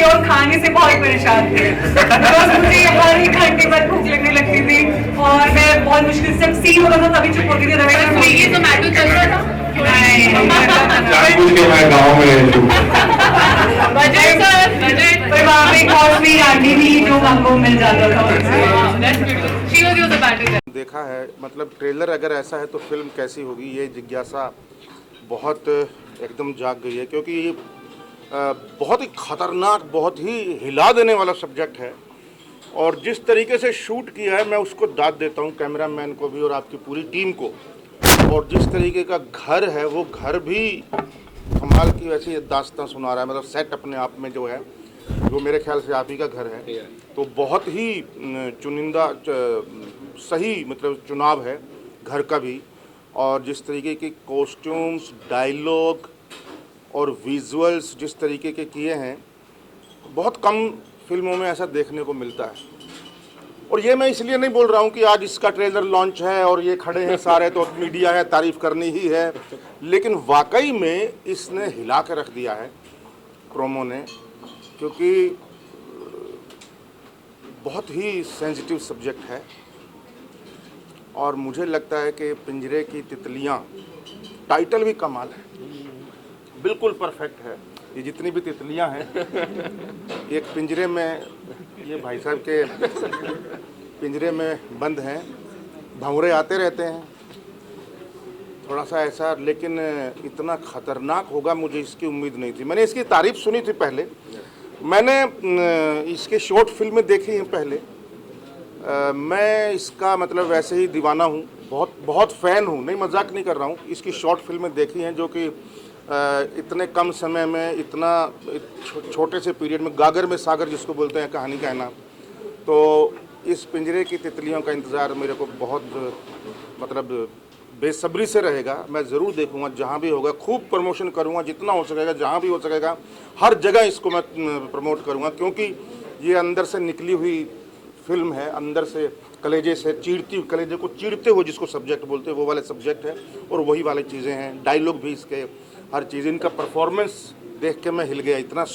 थी और खाने से बहुत परेशान थी। बिकॉज मुझे हर एक घंटे बाद भूख लगने लगती थी और मैं बहुत मुश्किल से सीन होता था तभी चुप होती थी। स्विगी जोमैटो चल रहा था मैं गाँव में बजट सर बजट पर वहाँ पे कॉस्टली आंटी थी जो हमको मिल जाता था। देखा है, मतलब ट्रेलर अगर ऐसा है तो फिल्म कैसी होगी, ये जिज्ञासा बहुत एकदम जाग गई है, क्योंकि ये बहुत ही खतरनाक, बहुत ही हिला देने वाला सब्जेक्ट है। और जिस तरीके से शूट किया है, मैं उसको दाद देता हूँ कैमरामैन को भी और आपकी पूरी टीम को। और जिस तरीके का घर है, वो घर भी कमाल की वैसी दास्तां सुना रहा है। मतलब सेट अपने आप में जो है, वो मेरे ख्याल से आप ही का घर है, तो बहुत ही चुनिंदा सही मतलब चुनाव है घर का भी। और जिस तरीके के कॉस्ट्यूम्स, डायलॉग और विजुअल्स जिस तरीके के किए हैं, बहुत कम फिल्मों में ऐसा देखने को मिलता है। और ये मैं इसलिए नहीं बोल रहा हूँ कि आज इसका ट्रेलर लॉन्च है और ये खड़े हैं सारे तो मीडिया है, तारीफ करनी ही है, लेकिन वाकई में इसने हिला के रख दिया है प्रोमो ने, क्योंकि बहुत ही सेंसिटिव सब्जेक्ट है। और मुझे लगता है कि पिंजरे की तितलियाँ, टाइटल भी कमाल है, बिल्कुल परफेक्ट है। ये जितनी भी तितलियाँ हैं, एक पिंजरे में, ये भाई साहब के पिंजरे में बंद हैं, भंवरे आते रहते हैं, थोड़ा सा ऐसा, लेकिन इतना ख़तरनाक होगा मुझे इसकी उम्मीद नहीं थी। मैंने इसकी तारीफ़ सुनी थी पहले, मैंने इसके शॉर्ट फिल्में देखी हैं पहले। मैं इसका मतलब वैसे ही दीवाना हूँ, बहुत फ़ैन हूँ, नहीं मजाक नहीं कर रहा हूँ। इसकी शॉर्ट फिल्में देखी हैं जो कि इतने कम समय में, इतना छोटे से पीरियड में, गागर में सागर जिसको बोलते हैं कहानी कहना। तो इस पिंजरे की तितलियों का इंतज़ार मेरे को बहुत मतलब बेसब्री से रहेगा। मैं ज़रूर देखूंगा, जहाँ भी होगा खूब प्रमोशन करूंगा, जितना हो सकेगा, जहाँ भी हो सकेगा हर जगह इसको मैं प्रमोट करूंगा, क्योंकि ये अंदर से निकली हुई फिल्म है, अंदर से कलेजे से चीरती, कलेजे को चीरते हुए जिसको सब्जेक्ट बोलते हैं वो वाले सब्जेक्ट है और वही वाली चीज़ें हैं। डायलॉग भी इसके, हर चीज़, इनका परफॉर्मेंस देख के मैं हिल गया। इतना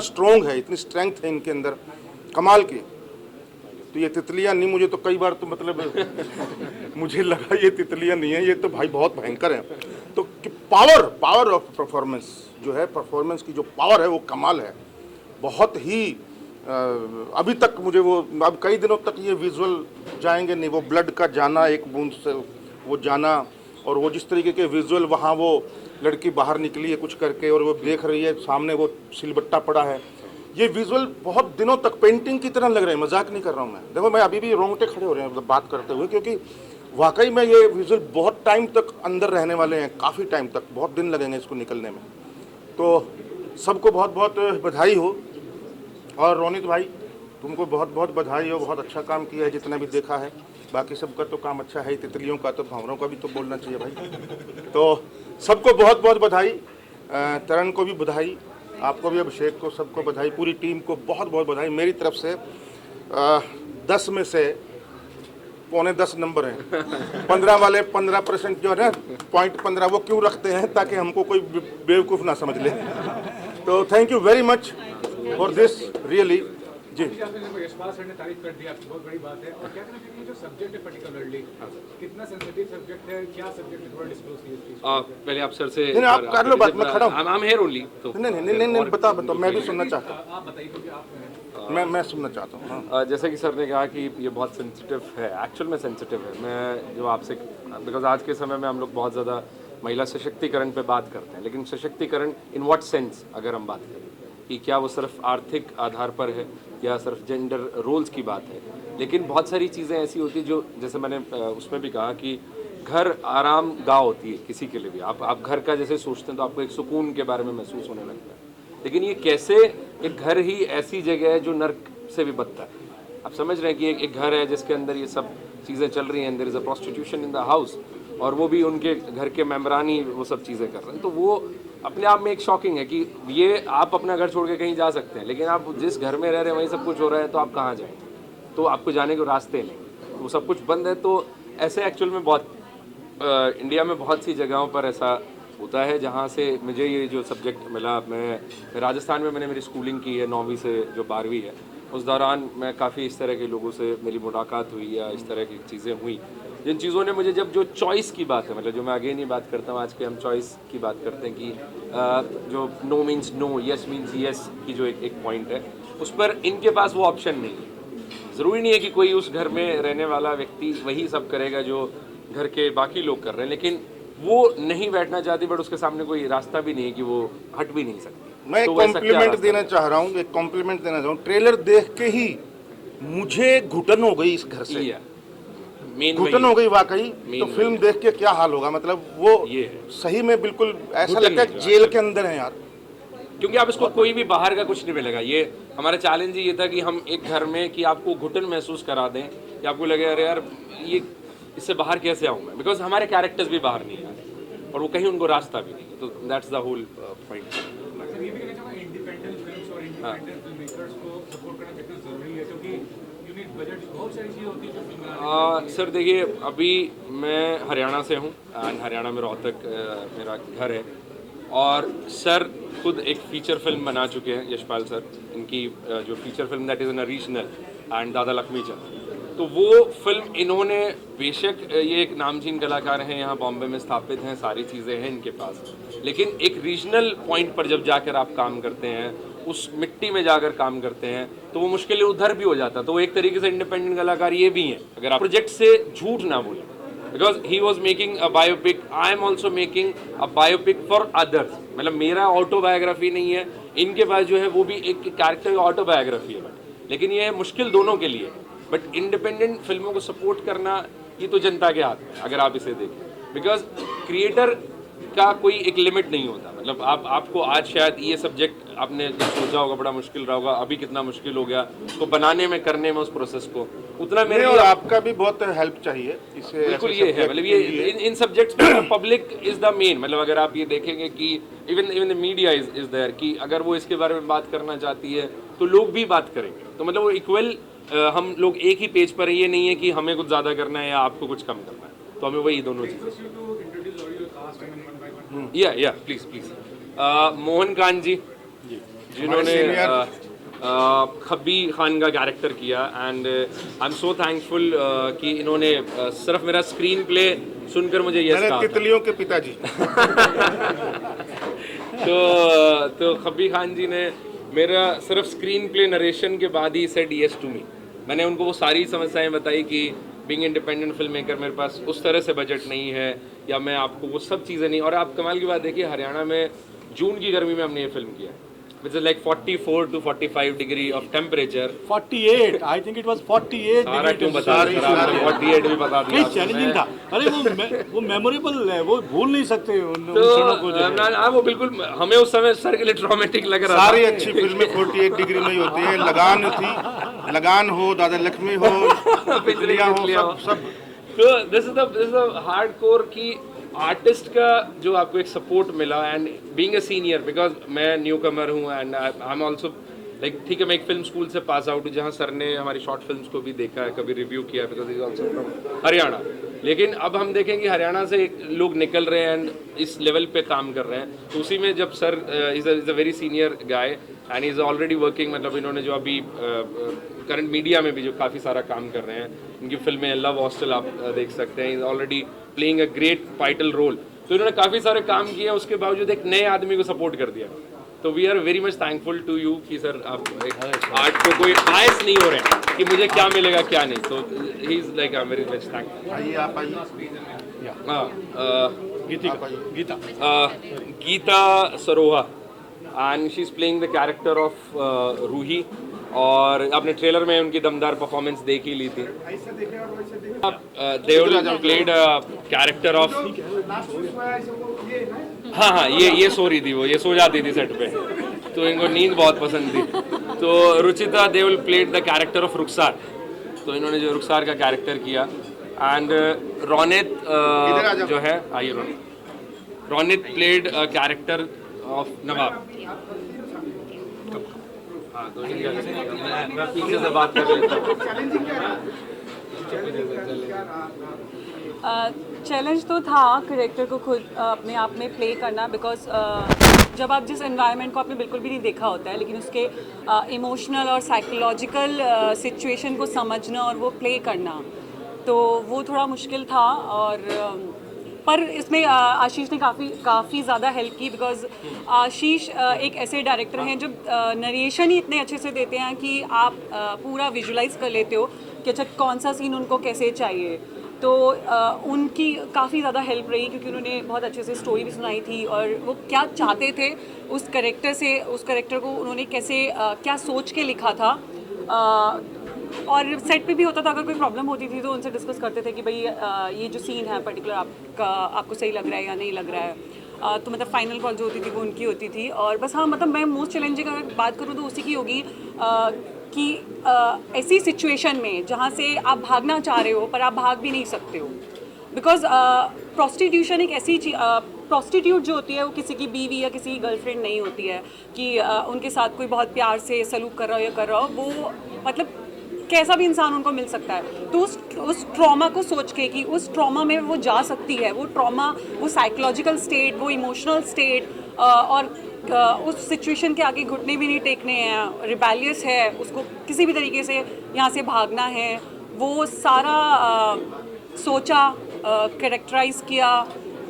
स्ट्रॉन्ग है, इतनी स्ट्रेंथ है इनके अंदर, कमाल की। तो ये तितलियाँ नहीं, मुझे तो कई बार तो मतलब मुझे लगा ये तितलियाँ नहीं है, ये तो भाई बहुत भयंकर हैं। तो पावर ऑफ परफॉर्मेंस जो है, परफॉर्मेंस की जो पावर है वो कमाल है, बहुत ही अभी तक मुझे वो, अब कई दिनों तक ये विजुअल जाएंगे नहीं, वो ब्लड का जाना, एक बूंद से वो जाना, और वो जिस तरीके के विजुअल, वहाँ वो लड़की बाहर निकली है कुछ करके और वो देख रही है सामने वो सिलबट्टा पड़ा है, ये विजुअल बहुत दिनों तक पेंटिंग की तरह लग रहे हैं, मजाक नहीं कर रहा हूँ मैं। देखो मैं अभी भी रोंगटे खड़े हो रहे हैं मतलब बात करते हुए, क्योंकि वाकई में ये विजुअल बहुत टाइम तक अंदर रहने वाले हैं, काफ़ी टाइम तक, बहुत दिन लगेंगे इसको निकलने में। तो सबको बहुत बहुत बधाई हो। और रोनित भाई, तुमको बहुत बहुत बधाई हो, बहुत अच्छा काम किया है जितना भी देखा है। बाकी सबका तो काम अच्छा है, तितलियों का तो, भंवरों का भी तो बोलना चाहिए भाई। तो सबको बहुत बहुत बधाई, तरण को भी बधाई, आपको भी, अभिषेक को, सबको बधाई, पूरी टीम को बहुत बहुत बधाई मेरी तरफ से। 10 में से पौने 10 नंबर हैं। 15 वाले 15% जो है, पॉइंट 15 वो क्यों रखते हैं, ताकि हमको कोई बेवकूफ़ ना समझ ले। तो thank you very much for this, really जी। यशपाल सर ने तारीफ कर दी, आपकी बहुत बड़ी बात है। और क्या कहना चाहिए जो सब्जेक्ट है पर्टिकुलरली, कितना सेंसिटिव सब्जेक्ट है, क्या सब्जेक्ट है, थोड़ा डिस्क्लोज कीजिए। पहले आप सर से, नहीं आप कर लो बात, मैं खड़ा हूँ। I am here only. तो नहीं बताओ, मैं भी सुनना चाहता हूँ। आप बताइए क्योंकि आप मैं सुनना चाहता हूँ। हाँ। जैसे कि सर ने कहा कि ये बहुत सेंसिटिव है, एक्चुअल में सेंसिटिव है। मैं जो आपसे, बिकॉज आज के समय में हम लोग बहुत ज़्यादा महिला सशक्तिकरण पे बात करते हैं, लेकिन सशक्तिकरण इन व्हाट सेंस अगर हम बात करें कि क्या वो सिर्फ आर्थिक आधार पर है या सिर्फ जेंडर रोल्स की बात है, लेकिन बहुत सारी चीज़ें ऐसी होती जो, जैसे मैंने उसमें भी कहा कि घर आराम गाह होती है किसी के लिए भी। आप घर का जैसे सोचते हैं तो आपको एक सुकून के बारे में महसूस होने लगता है, लेकिन ये कैसे एक घर ही ऐसी जगह है जो नर्क से भी बदतर है। आप समझ रहे हैं कि एक घर है जिसके अंदर ये सब चीज़ें चल रही हैं, there is a prostitution in the house, और वो भी उनके घर के मेम्बरान ही वो सब चीज़ें कर रहे हैं। तो वो अपने आप में एक शॉकिंग है कि ये आप अपना घर छोड़ के कहीं जा सकते हैं, लेकिन आप जिस घर में रह रहे हैं वहीं सब कुछ हो रहा है, तो आप कहाँ जाएँ? तो आपको जाने के रास्ते नहीं, वो सब कुछ बंद है। तो ऐसे एक्चुअल में बहुत इंडिया में बहुत सी जगहों पर ऐसा होता है जहाँ से मुझे ये जो सब्जेक्ट मिला। मैं राजस्थान में मैंने मेरी स्कूलिंग की है 9वीं से जो 12वीं है, उस दौरान मैं काफ़ी इस तरह के लोगों से मेरी मुलाकात हुई या इस तरह की चीज़ें हुई, जिन चीज़ों ने मुझे, जब जो चॉइस की बात है, मतलब जो मैं आगे नहीं बात करता हूँ, आज के हम चॉइस की बात करते हैं कि जो no means no, yes means yes की जो एक पॉइंट है, उस पर इनके पास वो ऑप्शन नहीं है। ज़रूरी नहीं है कि कोई उस घर में रहने वाला व्यक्ति वही सब करेगा जो घर के बाकी लोग कर रहे हैं, लेकिन वो नहीं बैठना चाहती, बट उसके सामने कोई रास्ता भी नहीं है कि वो हट भी नहीं सकती। मैं एक तो वैसा क्या कॉम्प्लीमेंट रास्ता देना चाह रहा हूँ, एक कॉम्प्लीमेंट देना चाहूँ। ट्रेलर देख के ही मुझे घुटन हो गई इस घर से, है? मेन घुटन हो गई वाकई। तो फिल्म देख के क्या हाल होगा, मतलब वो ये है। सही में बिल्कुल ऐसा घुटन लगता है नहीं, जेल के अंदर है यार। क्योंकि आप इसको कोई भी बाहर का कुछ नहीं मिलेगा। ये हमारा चैलेंज ये था कि हम एक घर में कि आपको घुटन महसूस करा दें, कि आपको लगे अरे यार ये इससे बाहर कैसे आऊँ मैं, बिकॉज हमारे कैरेक्टर्स भी बाहर नहीं आ रहे और वो कहीं उनको रास्ता भी नहीं है। तो that's the whole point. Sir ये भी कहना चाहूँगा इंडिपेंडेंट फिल्म्स और इंडिपेंडेंट फिल्म मेकर्स को सपोर्ट करना कितना ज़रूरी है, क्योंकि यूनिट बजट बहुत सारी चीज़ें होती है जो फिल्म बनाने सर देखिए, अभी मैं हरियाणा से हूँ एंड हरियाणा में रोहतक मेरा घर है, और सर खुद एक फ़ीचर फिल्म बना चुके हैं, यशपाल सर। इनकी जो feature film that is in a regional and दादा लक्ष्मी चंद, तो वो फिल्म इन्होंने, बेशक ये एक नामचीन कलाकार हैं, यहाँ बॉम्बे में स्थापित हैं, सारी चीज़ें हैं इनके पास, लेकिन एक रीजनल पॉइंट पर जब जाकर आप काम करते हैं, उस मिट्टी में जाकर काम करते हैं, तो वो मुश्किलें उधर भी हो जाता। तो वो एक तरीके से इंडिपेंडेंट कलाकार ये भी हैं, अगर आप प्रोजेक्ट से झूठ ना बोलें, because he was making a biopic, I am also making a biopic for others. मतलब मेरा ऑटोबायोग्राफी नहीं है, इनके पास जो है वो भी एक कैरेक्टर की ऑटोबायोग्राफी है, लेकिन ये मुश्किल दोनों के लिए। बट इंडिपेंडेंट फिल्मों को सपोर्ट करना ये तो जनता के हाथ में है, अगर आप इसे देखें, बिकॉज क्रिएटर का कोई एक लिमिट नहीं होता। मतलब आपको आज शायद ये सब्जेक्ट आपने जो सोचा होगा बड़ा मुश्किल रहा होगा, अभी कितना मुश्किल हो गया उसको बनाने में, करने में, उस प्रोसेस को, उतना मेरे और लिए आपका भी बहुत हेल्प चाहिए इसे। बिल्कुल ये है। मतलब ये इन सब्जेक्ट्स में पब्लिक इज द मेन। मतलब अगर आप ये देखेंगे कि even the media is there, कि अगर वो इसके बारे में बात करना चाहती है तो लोग भी बात करेंगे। तो मतलब वो इक्वल, हम लोग एक ही पेज पर है, ये नहीं है कि हमें कुछ ज़्यादा करना है या आपको कुछ कम करना है, तो हमें वही दोनों चीज़ें। या प्लीज मोहन खान जी, जिन्होंने खब्बी खान का कैरेक्टर किया, and I am so thankful कि इन्होंने सिर्फ मेरा स्क्रीन प्ले सुनकर मुझे यस कहा। तितलियों के पिताजी तो खब्बी खान जी ने मेरा सिर्फ स्क्रीन प्ले नरेशन के बाद ही सेड यस टू मी। मैंने उनको वो सारी समस्याएं बताई कि बीइंग इंडिपेंडेंट फिल्म मेकर मेरे पास उस तरह से बजट नहीं है, या मैं आपको वो सब चीज़ें नहीं। और आप कमाल की बात देखिए, हरियाणा में जून की गर्मी में हमने ये फिल्म किया, which is like 44 to 45 degree of temperature. 48, I think it was 48. सारा क्यों बता रहे हैं? आपने 48 भी बता दिया। कई चैलेंजिंग था। अरे वो मेमोरेबल है, वो भूल नहीं सकते उन तो क्षणों को जो है। हाँ, वो बिल्कुल हमें उस समय सर के लिए ट्रॉमेटिक लग रहा था। सारी अच्छी फिल्में 48 डिग्री में ही होती है। लगान थी, लगान हो, दादा लक्ष्मी हो, तितलियां हो, सब। तो दिस इज द हार्डकोर की आर्टिस्ट का जो आपको एक सपोर्ट मिला, and being a senior, because मैं न्यू कमर हूँ and I am also like, ठीक है, मैं एक फिल्म स्कूल से पास आउट हूँ जहाँ सर ने हमारी शॉर्ट फिल्म्स को भी देखा है, कभी रिव्यू किया है, because is also from Haryana. लेकिन अब हम देखें कि हरियाणा से लोग निकल रहे हैं एंड इस लेवल पे काम कर रहे हैं, तो उसी में जब sir is a very senior guy and is already working, मतलब इन्होंने जो अभी करंट मीडिया में भी जो काफ़ी सारा काम कर रहे हैं, इनकी फिल्में लव हॉस्टल आप देख सकते हैं, is already playing a great pivotal role. तो इन्होंने काफ़ी सारे काम किए, उसके बावजूद एक नए आदमी को सपोर्ट कर दिया। तो we are very much thankful to you कि सर आप आर्ट को कोई बायस नहीं हो रहे हैं कि मुझे क्या मिलेगा क्या नहीं। तो he is like I am very much thankful. आइए आप आइए। Geeta Saroha, and she is playing the character of Roohi, और आपने ट्रेलर में उनकी दमदार परफॉर्मेंस देख ही ली थी। दे प्लेड कैरेक्टर ऑफ, हाँ, ये सो रही थी, वो ये सो जाती थी सेट पे, तो इनको नींद बहुत पसंद थी। तो Ruchita Deol played the character of Rukhsar, तो इन्होंने जो रुखसार का कैरेक्टर किया, एंड रोनित जो है, आइए रोनित प्लेड कैरेक्टर ऑफ नवाब। हाँ, तो पीछे से बात कर लेता हूँ। चैलेंज तो था करेक्टर को खुद अपने आप में प्ले करना, बिकॉज जब आप जिस एनवायरनमेंट को आपने बिल्कुल भी नहीं देखा होता है, लेकिन उसके इमोशनल और साइकोलॉजिकल सिचुएशन को समझना और वो प्ले करना, तो वो थोड़ा मुश्किल था। और पर इसमें आशीष ने काफ़ी ज़्यादा हेल्प की, बिकॉज आशीष एक ऐसे डायरेक्टर हैं जो नरेशन ही इतने अच्छे से देते हैं कि आप पूरा विजुलाइज कर लेते हो कि अच्छा कौन सा सीन उनको कैसे चाहिए। तो उनकी काफ़ी ज़्यादा हेल्प रही, क्योंकि उन्होंने बहुत अच्छे से स्टोरी भी सुनाई थी और वो क्या चाहते थे उस कैरेक्टर को उन्होंने कैसे क्या सोच के लिखा था। और सेट पे भी होता था, अगर कोई प्रॉब्लम होती थी तो उनसे डिस्कस करते थे कि भाई ये जो सीन है पर्टिकुलर आपको सही लग रहा है या नहीं लग रहा है। तो मतलब फाइनल कॉल जो होती थी वो उनकी होती थी। और बस हाँ, मतलब मैं मोस्ट चैलेंजिंग अगर बात करूँ तो उसी की होगी कि ऐसी सिचुएशन में जहाँ से आप भागना चाह रहे हो पर आप भाग भी नहीं सकते हो, बिकॉज प्रोस्टिट्यूशन एक ऐसी प्रोस्टिट्यूट जो होती है वो किसी की बीवी या किसी की गर्लफ्रेंड नहीं होती है कि उनके साथ कोई बहुत प्यार से सलूक कर रहा हो या कर रहा हो, वो मतलब कैसा भी इंसान उनको मिल सकता है। तो उस ट्रॉमा को सोच के कि उस ट्रॉमा में वो जा सकती है, वो ट्रॉमा, वो साइकोलॉजिकल स्टेट, वो इमोशनल स्टेट, और उस सिचुएशन के आगे घुटने भी नहीं टेकने हैं, रिबेलियस है, उसको किसी भी तरीके से यहाँ से भागना है, वो सारा सोचा, कैरेक्टराइज किया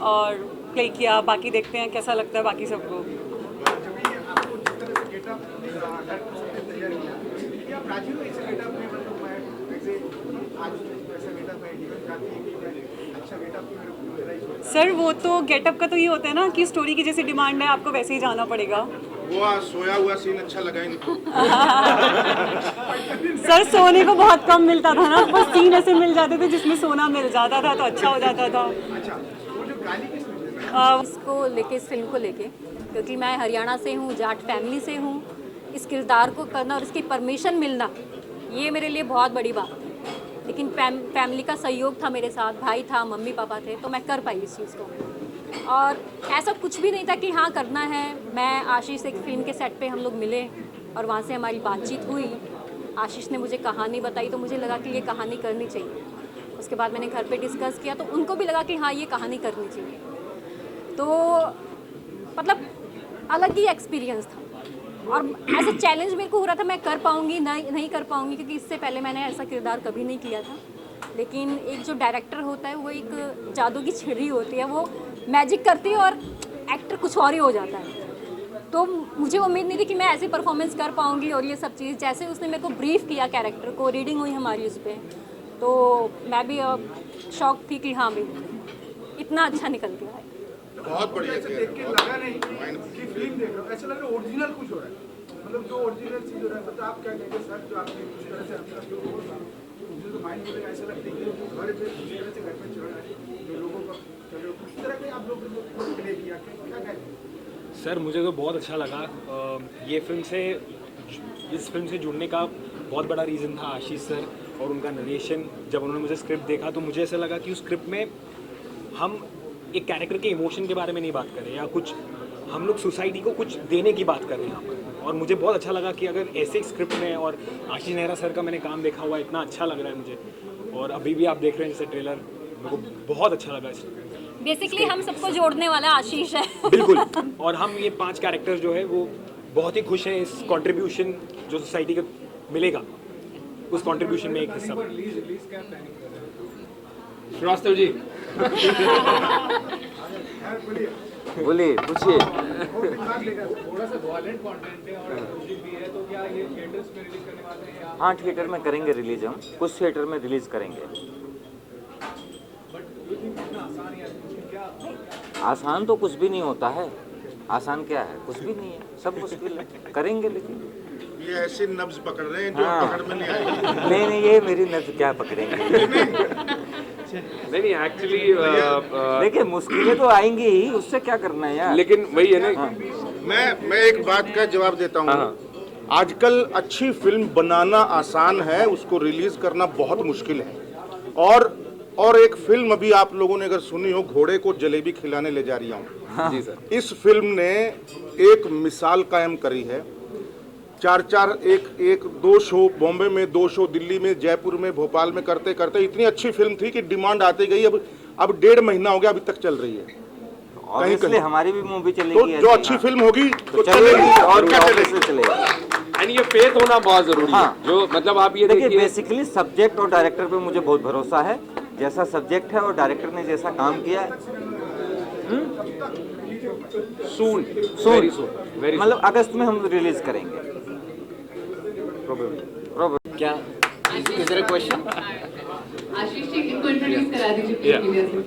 और प्ले किया। बाकी देखते हैं कैसा लगता है बाकी सबको। सर वो तो गेटअप का तो ये होता है ना कि स्टोरी की जैसी डिमांड है आपको वैसे ही जाना पड़ेगा। वो सोया हुआ सीन अच्छा लगा ही नहीं। सर सोने को बहुत कम मिलता था ना, बस सीन ऐसे मिल जाते थे जिसमें सोना मिल जाता था तो अच्छा हो जाता था। इसको लेके, इस फिल्म को लेके, क्योंकि मैं हरियाणा से हूँ, जाट फैमिली से हूँ, इस किरदार को करना और इसकी परमिशन मिलना ये मेरे लिए बहुत बड़ी बात है। लेकिन फैमिली का सहयोग था मेरे साथ, भाई था, मम्मी पापा थे, तो मैं कर पाई इस चीज़ को। और ऐसा कुछ भी नहीं था कि हाँ करना है। मैं आशीष एक फ़िल्म के सेट पे हम लोग मिले और वहाँ से हमारी बातचीत हुई। आशीष ने मुझे कहानी बताई तो मुझे लगा कि ये कहानी करनी चाहिए। उसके बाद मैंने घर पे डिस्कस किया तो उनको भी लगा कि हाँ ये कहानी करनी चाहिए। तो मतलब अलग ही एक्सपीरियंस था और ऐसा चैलेंज मेरे को हो रहा था मैं कर पाऊँगी नहीं कर पाऊँगी, क्योंकि इससे पहले मैंने ऐसा किरदार कभी नहीं किया था। लेकिन एक जो डायरेक्टर होता है वो एक जादू की छिड़ी होती है, वो मैजिक करती है और एक्टर कुछ और ही हो जाता है। तो मुझे उम्मीद नहीं थी कि मैं ऐसी परफॉर्मेंस कर पाऊँगी। और ये सब चीज़ जैसे उसने मेरे को ब्रीफ किया कैरेक्टर को, रीडिंग हुई हमारी उस पर, तो मैं भी शॉक थी कि हाँ भाई इतना अच्छा निकल गया है। बहुत बढ़िया देख के लगा नहीं कि फिल्म देख रहा हूँ, ऐसा लग रहा है ओरिजिनल कुछ हो रहा है। मतलब जो ओरिजिनल चीज हो रहा है, मतलब आप क्या कहेंगे सर, जो आपने कुछ तरह से अपना जो होगा मुझे तो माइंड में ऐसा लगता है कि घर पे उसी तरह से घर पे चल रहा है, जो लोगों का चल रहा है उस तरह के आप लोग प्ले किया, क्या कहेंगे? सर मुझे तो बहुत अच्छा लगा। ये इस फिल्म से जुड़ने का बहुत बड़ा रीज़न था आशीष सर और उनका नरेशन। जब उन्होंने मुझे स्क्रिप्ट देखा तो मुझे ऐसा लगा कि उस स्क्रिप्ट में हम एक कैरेक्टर के इमोशन के बारे में नहीं बात कर रहे या कुछ हम लोग सोसाइटी को कुछ देने की बात कर रहे हैं यहाँ पर। और मुझे बहुत अच्छा लगा कि अगर ऐसे स्क्रिप्ट में, और आशीष नेहरा सर का मैंने काम देखा हुआ, इतना अच्छा लग रहा है मुझे। और अभी भी आप देख रहे हैं जैसे ट्रेलर, मेरे को बहुत अच्छा लगा। बेसिकली हम सबको जोड़ने वाला आशीष है। बिल्कुल। और हम ये 5 कैरेक्टर्स जो है वो बहुत ही खुश हैं इस कंट्रीब्यूशन जो सोसाइटी को मिलेगा, उस कंट्रीब्यूशन में एक हिस्सा। श्रीवास्तव जी बोलिए, पूछिए। थोड़ा सा वॉयलेंट कंटेंट है और म्यूजिक भी है, तो क्या ये थिएटर्स में रिलीज करने वाले हैं? हाँ, थिएटर में करेंगे रिलीज, हम कुछ थिएटर में रिलीज करेंगे। आसान तो कुछ भी नहीं होता है। आसान क्या है? कुछ भी नहीं है, सब मुश्किल है। करेंगे लेकिन ये ऐसे नब्ज पकड़ रहे हैं जो पकड़ में नहीं आएगी। नहीं, ये मेरी नब्ज क्या पकड़ेंगे। नहीं एक्चुअली देखिए मुश्किलें तो आएंगी ही, उससे क्या करना है यार। लेकिन वही है ना। मैं एक बात का जवाब देता हूँ। आजकल अच्छी फिल्म बनाना आसान है, उसको रिलीज करना बहुत मुश्किल है। और एक फिल्म अभी आप लोगों ने अगर सुनी हो, घोड़े को जलेबी खिलाने ले जा रही हूँ। जी सर। इस फिल्म ने एक मिसाल कायम करी है 4 एक 2 शो बॉम्बे में, 2 शो दिल्ली में, जयपुर में, भोपाल में करते करते इतनी अच्छी फिल्म थी कि डिमांड आती गई। अब 1.5 महीना हो गया, अभी तक चल रही है। ऑब्वियसली हमारी भी मूवी तो चलेगी जो अच्छी फिल्म होगी तो चलेगी, और क्या चलेगी। एंड ये फेथ होना बहुत जरूरी है। हाँ। जो मतलब आप ये देखिए देखिए, बेसिकली सब्जेक्ट और डायरेक्टर पे मुझे बहुत भरोसा है। जैसा सब्जेक्ट है और डायरेक्टर ने जैसा काम किया है, सून वेरी सून, वेरी मतलब अगस्त में हम रिलीज करेंगे प्रोबेबली। क्या is there a question? Ashish ji इनको इंट्रोड्यूस करा दीजिए प्लीज मीडिया से।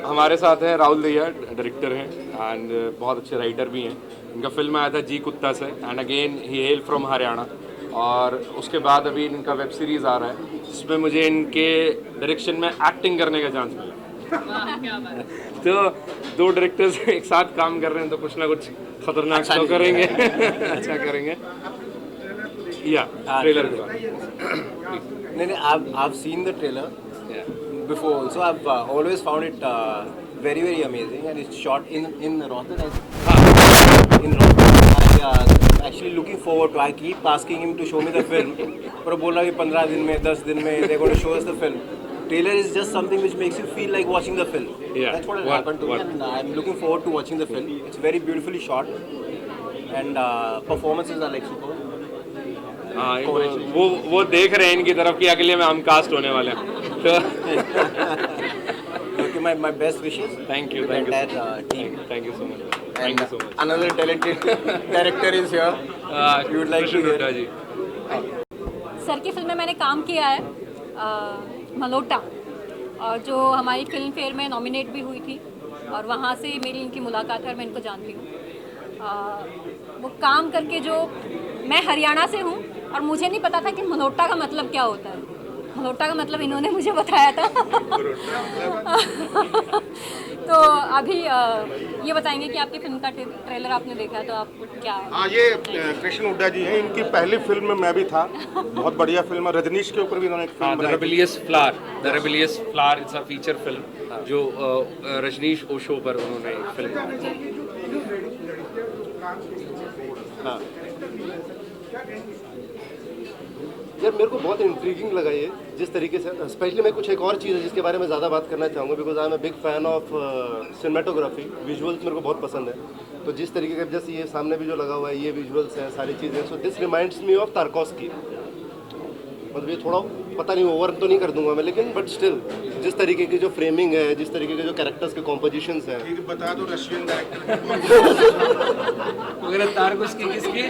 हमारे साथ हैं राहुल दहिया, डायरेक्टर हैं एंड बहुत अच्छे राइटर भी हैं। इनका फिल्म आया था जी कुत्ता से, and again he hello from Haryana. और उसके बाद अभी इनका वेब सीरीज़ आ रहा है जिसमें मुझे इनके डायरेक्शन में एक्टिंग करने का चांस मिला। तो 2 डायरेक्टर्स एक साथ काम कर रहे हैं तो कुछ ना कुछ खतरनाक शो करेंगे। अच्छा करेंगे या ट्रेलर के बाद। नहीं, I've seen the trailer before also. I've always found it very very amazing, and it's shot in Rohtan. In Rohtan, I actually looking forward to. I keep asking him to show me the film, पर वो बोल रहा है कि 15 दिन में 10 दिन में they're going to show us the film. Trailer is just something which makes you feel like watching the film. Yeah. That's what happened to me, and I'm looking forward to watching the film. It's very beautifully shot, and performances are like superb. हाँ, वो देख रहे हैं इनकी तरफ कि अगले में हम कास्ट होने वाले हैं। तो Okay, my best wishes. Thank you, to the thank entire team. You so much, thank you so much. Another talented director is here. You would like to hear? जी। सर की फिल्म में मैंने काम किया है, मलोटा, और जो हमारी फिल्म फेयर में नॉमिनेट भी हुई थी, और वहाँ से मेरी इनकी मुलाकात है और मैं इनको जानती हूँ। वो काम करके जो, मैं हरियाणा से हूँ और मुझे नहीं पता था कि मलोटा का मतलब क्या होता है। मलोटा का मतलब इन्होंने मुझे बताया था। तो अभी ये बताएंगे कि आपकी फिल्म का ट्रेलर आपने देखा तो आप क्या? हाँ, ये कृष्ण हुड्डा जी हैं, इनकी पहली फिल्म में मैं भी था। बहुत बढ़िया फिल्म है। रजनीश के ऊपर भी इन्होंने एक फिल्म द बनाई थी। Rebellious flower it's a feature film जो रजनीश ओशो पर उन्होंने एक फिल्म बनाई। हाँ यार, मेरे को बहुत इंट्रीगिंग लगा ये, जिस तरीके से स्पेशली मैं कुछ एक और चीज़ है जिसके बारे में ज़्यादा बात करना चाहूँगा, because I am a big fan of cinematography. Visuals मेरे को बहुत पसंद है। तो जिस तरीके का जैसे ये सामने भी जो लगा हुआ है, ये विजुअल्स हैं, सारी चीज़ें, so this reminds me of Tarkovsky. मतलब ये थोड़ा पता नहीं, ओवर तो नहीं कर दूंगा मैं, लेकिन बट स्टिल जिस तरीके की जो फ्रेमिंग है, जिस तरीके के जो कैरेक्टर्स के कॉम्पोजिशंस हैं। ठीक, बता दो रशियन डायरेक्टर। अगर तारकोस्की किसकी?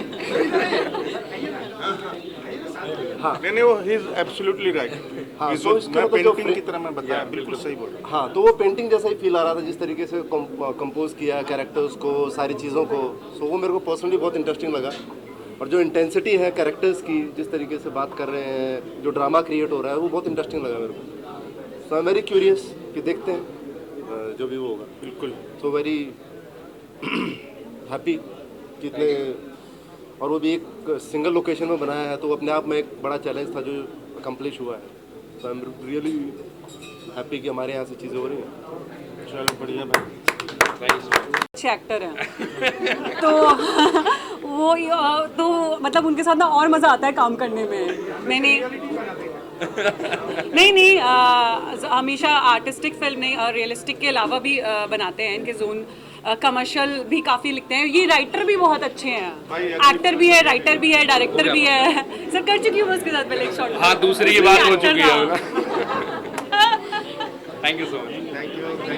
हाँ, नहीं वो ही इज एब्सोल्युटली राइट। हाँ, तो मैं पेंटिंग की तरह मैं बताया, बिल्कुल सही बोल रहा हूँ। हाँ, तो वो पेंटिंग जैसा ही फील आ रहा था, जिस तरीके से कंपोज किया कैरेक्टर्स को, सारी चीज़ों को। सो वो मेरे को पर्सनली बहुत इंटरेस्टिंग लगा। और जो इंटेंसिटी है कैरेक्टर्स की, जिस तरीके से बात कर रहे हैं, जो ड्रामा क्रिएट हो रहा है, वो बहुत इंटरेस्टिंग लगा मेरे को। सो आई एम वेरी क्यूरियस कि देखते हैं जो भी वो होगा। बिल्कुल। सो वेरी हैप्पी कितने, और वो भी एक सिंगल लोकेशन में बनाया है, तो वो अपने आप में एक बड़ा चैलेंज था जो अकम्प्लिश हुआ है। सो आई एम रियली हैप्पी कि हमारे यहाँ से चीज़ें हो रही हैं। चलो बढ़िया भाई, अच्छे एक्टर हैं। तो वो तो मतलब उनके साथ ना और मज़ा आता है काम करने में। मैंने नहीं हमेशा आर्टिस्टिक फिल्म नहीं, रियलिस्टिक के अलावा भी बनाते हैं। इनके जोन कमर्शियल भी काफ़ी लिखते हैं। ये राइटर भी बहुत अच्छे हैं, एक्टर भी है, राइटर भी है, डायरेक्टर भी है। सर कर चुकी हूँ उसके साथ पहले एक शॉट। हाँ, दूसरी की बात हो चुकी है। Thank you so much. Thank you.